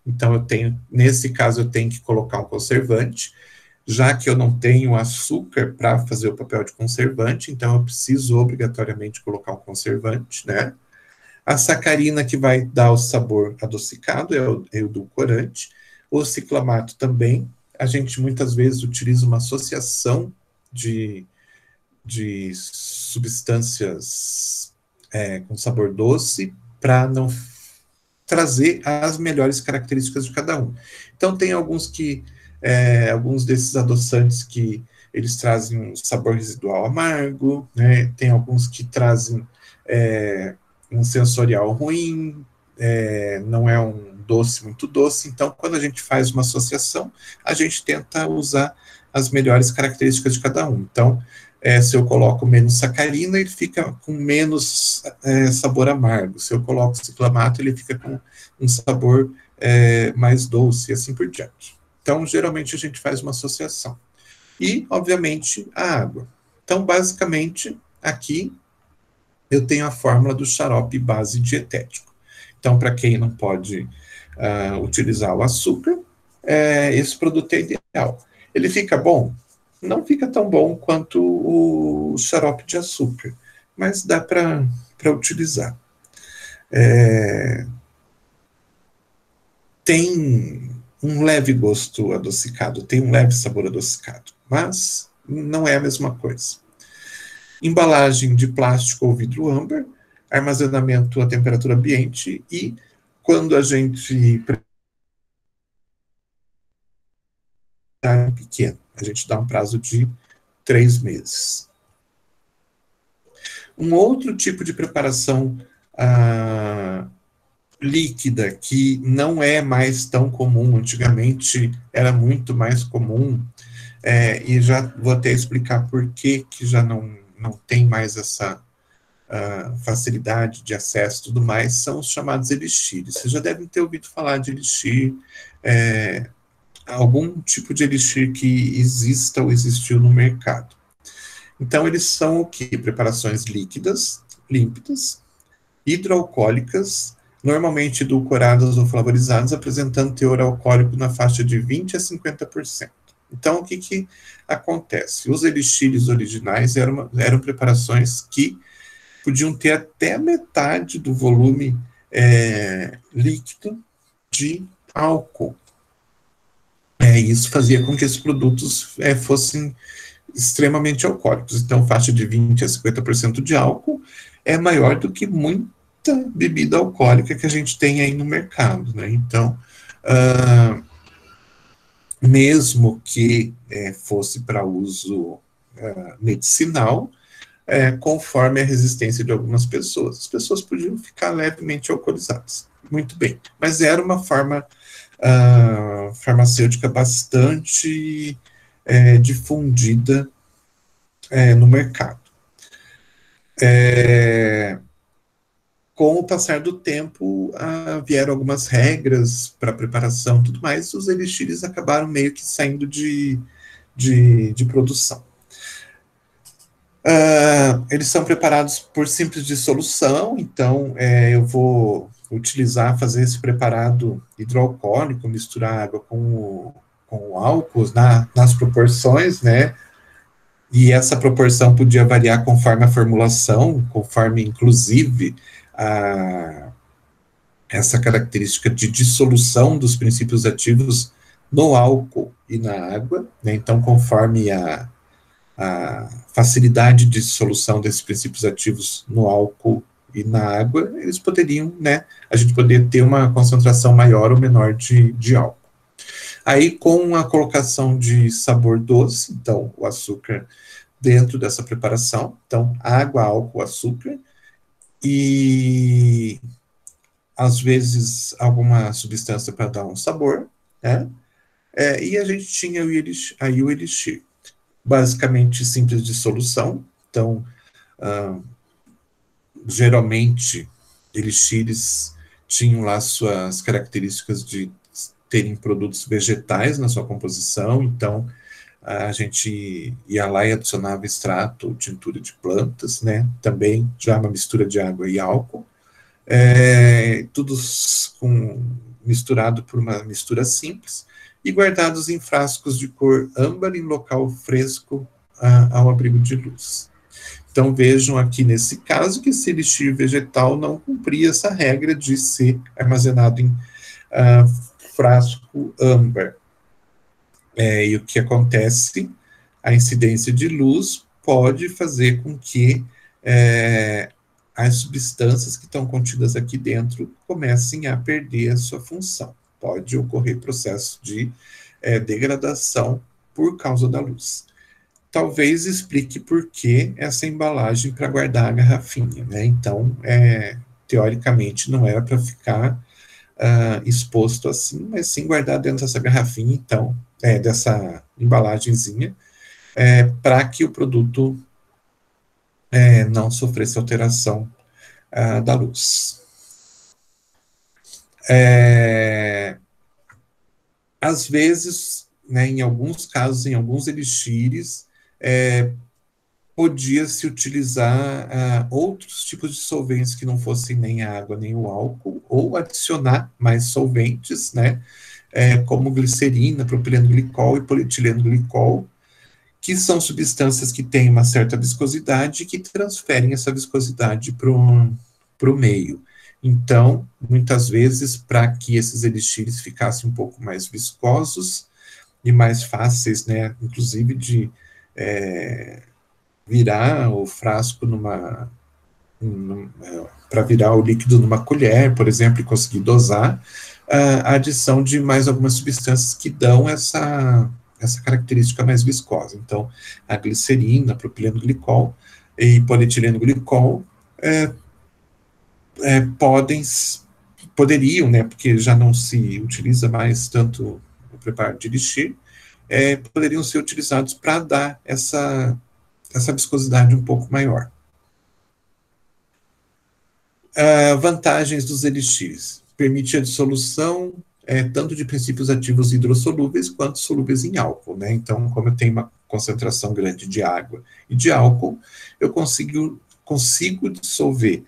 Então, nesse caso, eu tenho que colocar um conservante, já que eu não tenho açúcar para fazer o papel de conservante, então eu preciso obrigatoriamente colocar um conservante, né? A sacarina que vai dar o sabor adocicado é o edulcorante. O ciclamato também. A gente muitas vezes utiliza uma associação de substâncias com sabor doce para não trazer as melhores características de cada um. Então, tem alguns desses adoçantes que eles trazem um sabor residual amargo, né? Tem alguns que trazem um sensorial ruim, não é um doce muito doce. Então, quando a gente faz uma associação, a gente tenta usar as melhores características de cada um. Então, se eu coloco menos sacarina, ele fica com menos sabor amargo. Se eu coloco ciclamato, ele fica com um sabor mais doce, e assim por diante. Então, geralmente, a gente faz uma associação. E, obviamente, a água. Então, basicamente, aqui eu tenho a fórmula do xarope base dietético. Então, para quem não pode utilizar o açúcar, esse produto é ideal. Ele fica bom? Não fica tão bom quanto o xarope de açúcar, mas dá para utilizar. Tem um leve gosto adocicado, tem um leve sabor adocicado, mas não é a mesma coisa. Embalagem de plástico ou vidro âmbar, armazenamento a temperatura ambiente e quando a gente pequeno, a gente dá um prazo de 3 meses. Um outro tipo de preparação líquida que não é mais tão comum, antigamente era muito mais comum, e já vou até explicar por que já não tem mais essa facilidade de acesso e tudo mais, são os chamados elixires. Vocês já devem ter ouvido falar de elixir, algum tipo de elixir que exista ou existiu no mercado. Então, eles são o quê? Preparações líquidas, límpidas, hidroalcoólicas, normalmente edulcoradas ou flavorizadas, apresentando teor alcoólico na faixa de 20% a 50%. Então, o que acontece? Os elixires originais eram preparações que podiam ter até metade do volume líquido de álcool. Isso fazia com que esses produtos fossem extremamente alcoólicos. Então, faixa de 20% a 50% de álcool é maior do que muita bebida alcoólica que a gente tem aí no mercado, né? Então, mesmo que fosse para uso medicinal, conforme a resistência de algumas pessoas. As pessoas podiam ficar levemente alcoolizadas. Muito bem. Mas era uma forma farmacêutica bastante difundida no mercado. Com o passar do tempo, vieram algumas regras para preparação e tudo mais, e os elixires acabaram meio que saindo de produção. Eles são preparados por simples dissolução, então eu vou fazer esse preparado hidroalcoólico, misturar água com o álcool nas proporções, né? E essa proporção podia variar conforme a formulação, conforme, inclusive, essa característica de dissolução dos princípios ativos no álcool e na água, né? Então, conforme a facilidade de dissolução desses princípios ativos no álcool e na água, eles poderiam, né, a gente poderia ter uma concentração maior ou menor de álcool. Aí, com a colocação de sabor doce, então, o açúcar dentro dessa preparação, então, água, álcool, açúcar, e, às vezes, alguma substância para dar um sabor, né, e a gente tinha aí o elixir. Basicamente simples de solução, então, geralmente, elixires tinham lá suas características de terem produtos vegetais na sua composição, então, a gente ia lá e adicionava extrato ou tintura de plantas, né, também já uma mistura de água e álcool, tudo misturado por uma mistura simples, e guardados em frascos de cor âmbar em local fresco ao abrigo de luz. Então, vejam aqui nesse caso que esse elixir vegetal não cumpria essa regra de ser armazenado em frasco âmbar. E o que acontece? A incidência de luz pode fazer com que as substâncias que estão contidas aqui dentro comecem a perder a sua função. Pode ocorrer processo de degradação por causa da luz. Talvez explique por que essa embalagem para guardar a garrafinha, né? Então, teoricamente, não era para ficar exposto assim, mas sim guardar dentro dessa garrafinha, então, dessa embalagenzinha, para que o produto não sofresse alteração da luz. Às vezes, né, em alguns casos, em alguns elixires, podia-se utilizar outros tipos de solventes que não fossem nem a água nem o álcool, ou adicionar mais solventes, né, como glicerina, propileno glicol e polietileno glicol, que são substâncias que têm uma certa viscosidade e que transferem essa viscosidade para o meio. Então, muitas vezes, para que esses elixires ficassem um pouco mais viscosos e mais fáceis, né, inclusive de virar o frasco para virar o líquido numa colher, por exemplo, e conseguir dosar, a adição de mais algumas substâncias que dão essa característica mais viscosa. Então, a glicerina, propileno glicol e polietileno glicol poderiam, né, porque já não se utiliza mais tanto o preparo de elixir, poderiam ser utilizados para dar essa viscosidade um pouco maior. Vantagens dos elixires. Permite a dissolução tanto de princípios ativos hidrossolúveis quanto solúveis em álcool, né? Então, como eu tenho uma concentração grande de água e de álcool, eu consigo dissolver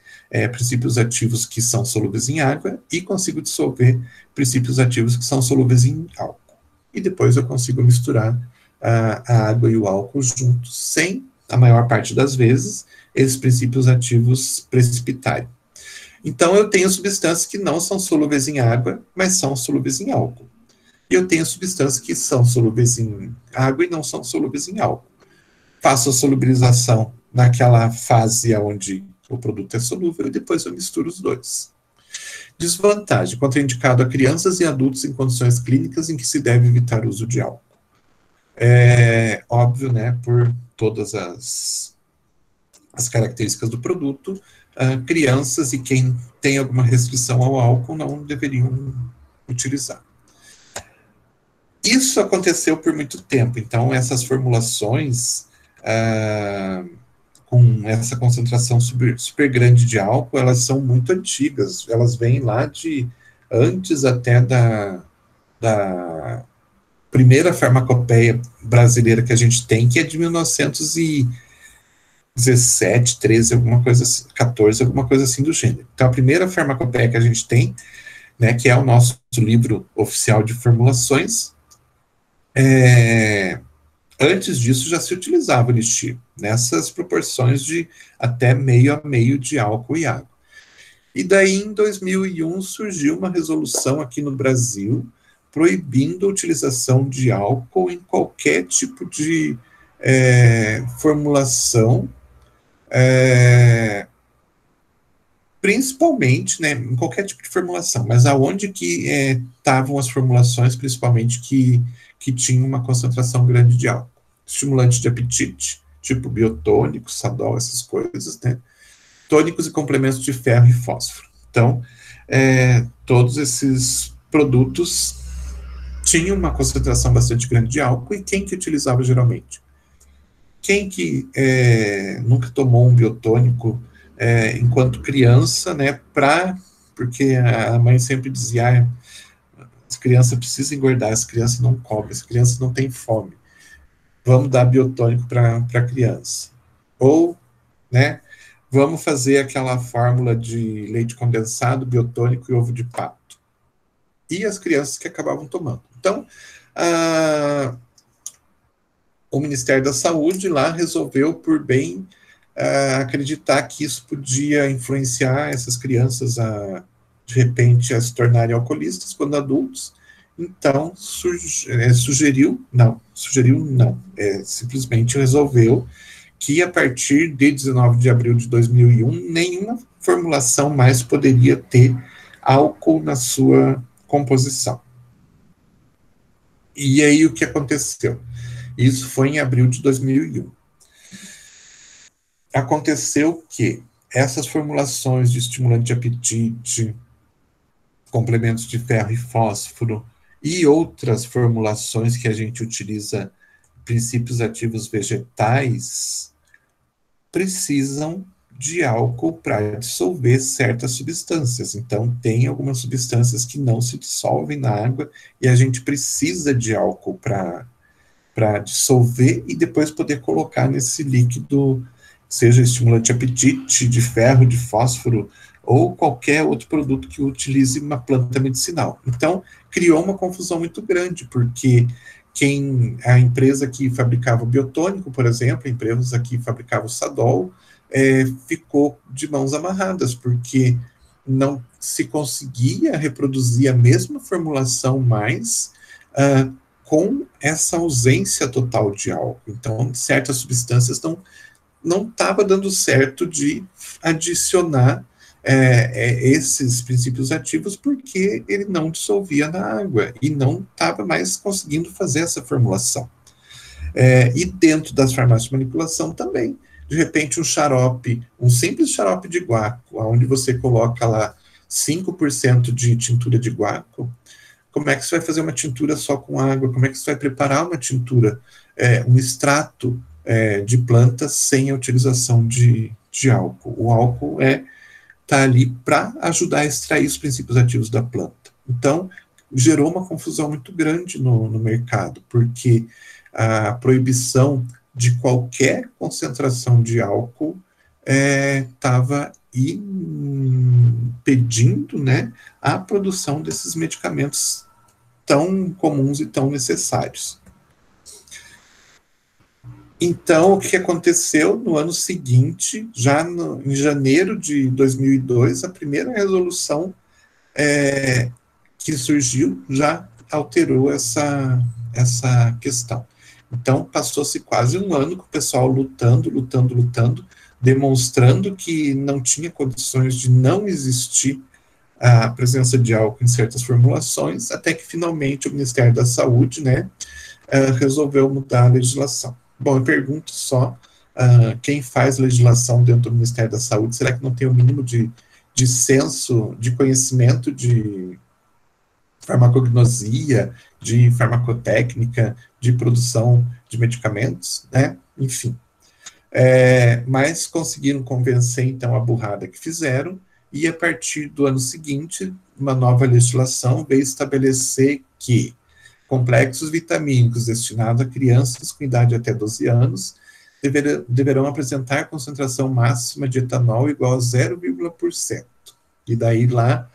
princípios ativos que são solúveis em água e consigo dissolver princípios ativos que são solúveis em álcool. E depois eu consigo misturar a água e o álcool juntos, sem, a maior parte das vezes, esses princípios ativos precipitarem. Então, eu tenho substâncias que não são solúveis em água, mas são solúveis em álcool. E eu tenho substâncias que são solúveis em água e não são solúveis em álcool. Faço a solubilização naquela fase onde o produto é solúvel e depois eu misturo os dois. Desvantagem: contraindicado a crianças e adultos em condições clínicas em que se deve evitar o uso de álcool. Óbvio, né, por todas as características do produto, crianças e quem tem alguma restrição ao álcool não deveriam utilizar. Isso aconteceu por muito tempo, então essas formulações com essa concentração super grande de álcool, elas são muito antigas, elas vêm lá de antes até da primeira farmacopeia brasileira que a gente tem, que é de 1917, 13, alguma coisa assim, 14, alguma coisa assim do gênero. Então, a primeira farmacopeia que a gente tem, né, que é o nosso livro oficial de formulações, antes disso já se utilizava o elixir, nessas proporções de até meio a meio de álcool e água. E daí, em 2001, surgiu uma resolução aqui no Brasil, proibindo a utilização de álcool em qualquer tipo de formulação, principalmente, né, em qualquer tipo de formulação, mas aonde que estavam as formulações, principalmente, que tinham uma concentração grande de álcool. Estimulante de apetite, tipo biotônico, Sadol, essas coisas, né, tônicos e complementos de ferro e fósforo. Então, todos esses produtos tinham uma concentração bastante grande de álcool, e quem que utilizava geralmente? Quem que nunca tomou um biotônico enquanto criança, né, porque a mãe sempre dizia, as crianças precisam engordar, as crianças não comem, as crianças não têm fome, vamos dar biotônico para a criança. Ou, né, vamos fazer aquela fórmula de leite condensado, biotônico e ovo de pato. E as crianças que acabavam tomando. Então, o Ministério da Saúde lá resolveu por bem acreditar que isso podia influenciar essas crianças de repente a se tornarem alcoolistas quando adultos. Então simplesmente resolveu que a partir de 19 de abril de 2001, nenhuma formulação mais poderia ter álcool na sua composição. E aí o que aconteceu? Isso foi em abril de 2001. Aconteceu que essas formulações de estimulante de apetite, complementos de ferro e fósforo e outras formulações que a gente utiliza, princípios ativos vegetais, precisam de álcool para dissolver certas substâncias. Então, tem algumas substâncias que não se dissolvem na água e a gente precisa de álcool para dissolver e depois poder colocar nesse líquido, seja estimulante de apetite, de ferro, de fósforo, ou qualquer outro produto que utilize uma planta medicinal. Então, criou uma confusão muito grande, porque a empresa que fabricava o biotônico, por exemplo, a empresa que fabricava o Sadol, ficou de mãos amarradas, porque não se conseguia reproduzir a mesma formulação mais com essa ausência total de álcool. Então, certas substâncias não estava dando certo de adicionar esses princípios ativos, porque ele não dissolvia na água e não estava mais conseguindo fazer essa formulação. E dentro das farmácias de manipulação também, de repente um simples xarope de guaco, onde você coloca lá 5% de tintura de guaco, como é que você vai fazer uma tintura só com água? Como é que você vai preparar uma tintura, um extrato de plantas sem a utilização de álcool? O álcool está ali para ajudar a extrair os princípios ativos da planta. Então, gerou uma confusão muito grande no mercado, porque a proibição de qualquer concentração de álcool estava impedindo, né, a produção desses medicamentos tão comuns e tão necessários. Então, o que aconteceu no ano seguinte, já em janeiro de 2002, a primeira resolução que surgiu já alterou essa questão. Então, passou-se quase um ano com o pessoal lutando, demonstrando que não tinha condições de não existir a presença de álcool em certas formulações, até que finalmente o Ministério da Saúde, né, resolveu mudar a legislação. Bom, eu pergunto só, quem faz legislação dentro do Ministério da Saúde, será que não tem o mínimo de senso, de conhecimento de farmacognosia, de farmacotécnica, de produção de medicamentos, né? Enfim. Mas conseguiram convencer, então, a burrada que fizeram, e a partir do ano seguinte, uma nova legislação veio estabelecer que complexos vitamínicos destinados a crianças com idade até 12 anos deverão apresentar concentração máxima de etanol igual a 0,%. E daí lá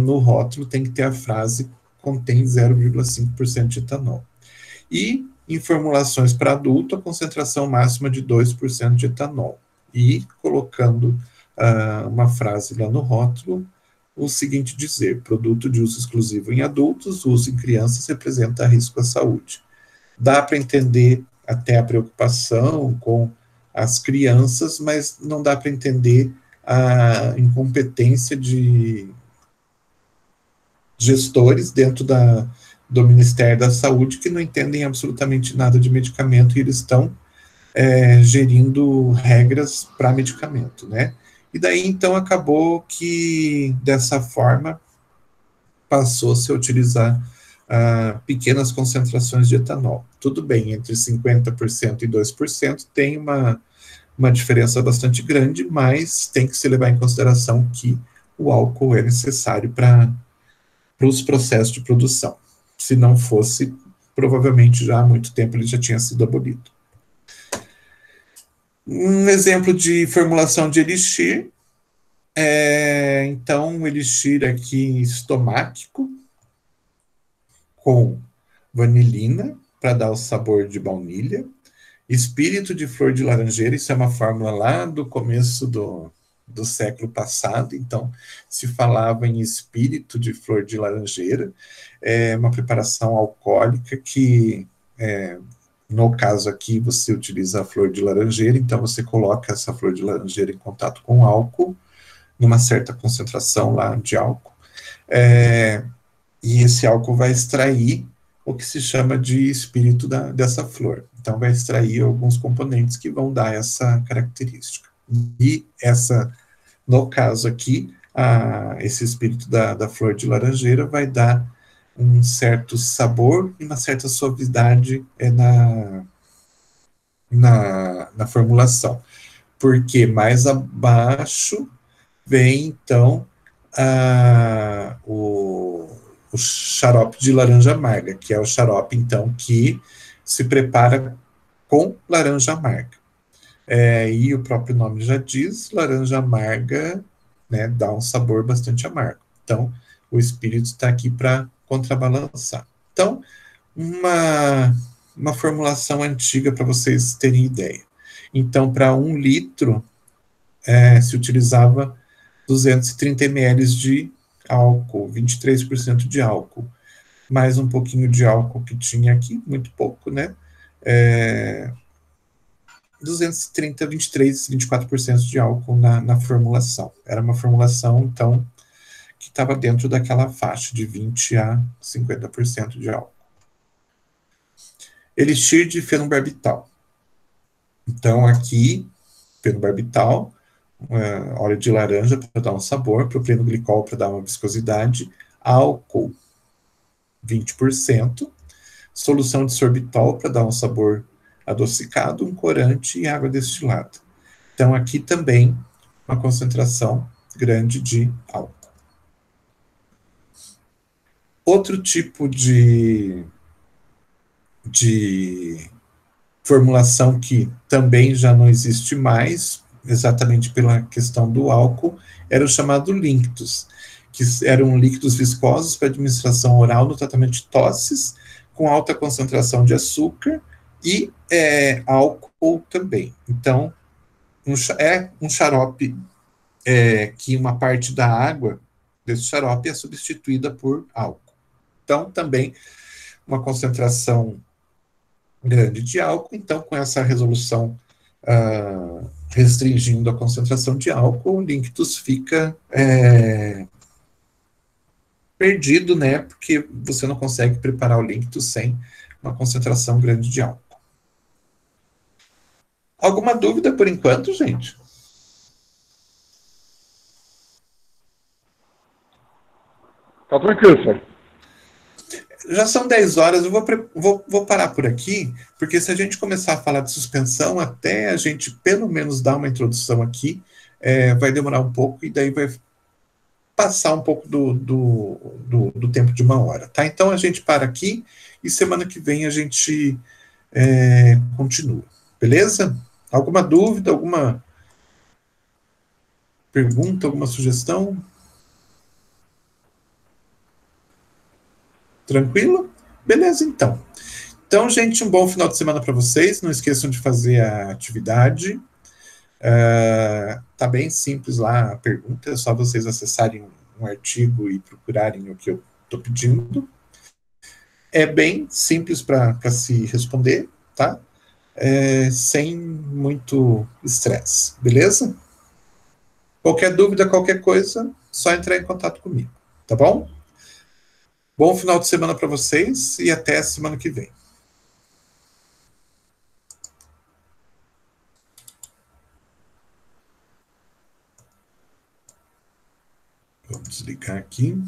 no rótulo tem que ter a frase contém 0,5% de etanol. E em formulações para adulto, a concentração máxima de 2% de etanol. E colocando uma frase lá no rótulo, o seguinte dizer: produto de uso exclusivo em adultos, uso em crianças representa risco à saúde. Dá para entender até a preocupação com as crianças, mas não dá para entender a incompetência de gestores dentro do Ministério da Saúde que não entendem absolutamente nada de medicamento e eles estão gerindo regras para medicamento, né? E daí, então, acabou que, dessa forma, passou-se a utilizar pequenas concentrações de etanol. Tudo bem, entre 50% e 2% tem uma diferença bastante grande, mas tem que se levar em consideração que o álcool é necessário para os processos de produção. Se não fosse, provavelmente já há muito tempo ele já tinha sido abolido. Um exemplo de formulação de elixir então, um elixir aqui estomáquico com vanilina para dar o sabor de baunilha, espírito de flor de laranjeira, isso é uma fórmula lá do começo do século passado, então se falava em espírito de flor de laranjeira, uma preparação alcoólica que No caso aqui, você utiliza a flor de laranjeira, então você coloca essa flor de laranjeira em contato com álcool, numa certa concentração lá de álcool, e esse álcool vai extrair o que se chama de espírito dessa flor. Então, vai extrair alguns componentes que vão dar essa característica. E no caso aqui, esse espírito da flor de laranjeira vai dar um certo sabor e uma certa suavidade na formulação. Porque mais abaixo vem, então, o xarope de laranja amarga, que é o xarope, então, que se prepara com laranja amarga. E o próprio nome já diz, laranja amarga, né, dá um sabor bastante amargo. Então, o espírito está aqui para contrabalançar. Então, uma formulação antiga para vocês terem ideia. Então, para 1 litro, se utilizava 230 ml de álcool, 23% de álcool, mais um pouquinho de álcool que tinha aqui, muito pouco, né? 230, 23, 24% de álcool na formulação. Era uma formulação, então, que estava dentro daquela faixa de 20 a 50% de álcool. Elixir de fenobarbital. Então, aqui, fenobarbital, óleo de laranja para dar um sabor, propilenoglicol para dar uma viscosidade, álcool 20%, solução de sorbitol para dar um sabor adocicado, um corante e água destilada. Então, aqui também uma concentração grande de álcool. Outro tipo de formulação que também já não existe mais, exatamente pela questão do álcool, era o chamado línctus, que eram líquidos viscosos para administração oral no tratamento de tosses, com alta concentração de açúcar e álcool também. Então, um xarope que uma parte da água desse xarope é substituída por álcool. Então, também uma concentração grande de álcool, então com essa resolução restringindo a concentração de álcool, o línctus fica perdido, né, porque você não consegue preparar o línctus sem uma concentração grande de álcool. Alguma dúvida por enquanto, gente? Tá tranquilo, senhor. Já são 10 horas, eu vou parar por aqui, porque se a gente começar a falar de suspensão, até a gente pelo menos dar uma introdução aqui, vai demorar um pouco, e daí vai passar um pouco do tempo de 1 hora, tá? Então a gente para aqui, e semana que vem a gente continua, beleza? Alguma dúvida, alguma pergunta, alguma sugestão? Tranquilo? Beleza, então. Então, gente, um bom final de semana para vocês. Não esqueçam de fazer a atividade. Tá bem simples lá a pergunta. É só vocês acessarem um artigo e procurarem o que eu estou pedindo. É bem simples para se responder, tá? Sem muito estresse, beleza? Qualquer dúvida, qualquer coisa, só entrar em contato comigo, tá bom? Bom final de semana para vocês e até a semana que vem. Vou desligar aqui.